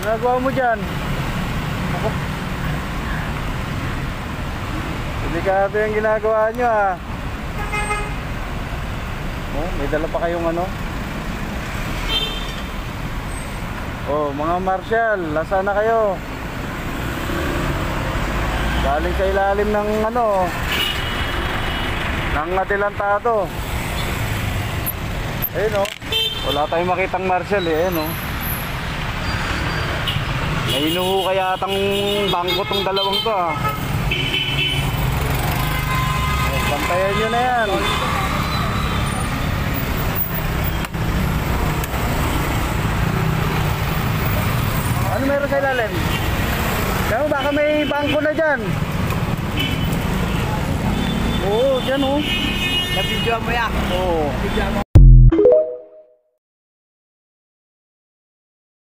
Ginagawa mo dyan? Ako. Delikado yung ginagawa nyo ah. Oh, may dala pa kayong ano? Oh, mga marshal, nasa na kayo? Galing sa ilalim ng ano, ng adelantado. Ayun oh. Wala tayong makitang marshal eh, ayun oh. May inuho kaya atang bangko tong dalawang to ah. Pantayan nyo na yan. Ano meron sa ilalim? Kaya baka may bangko na dyan. Oo, dyan oh. Nabidyo mo yan. Oo. Nabidyo mo.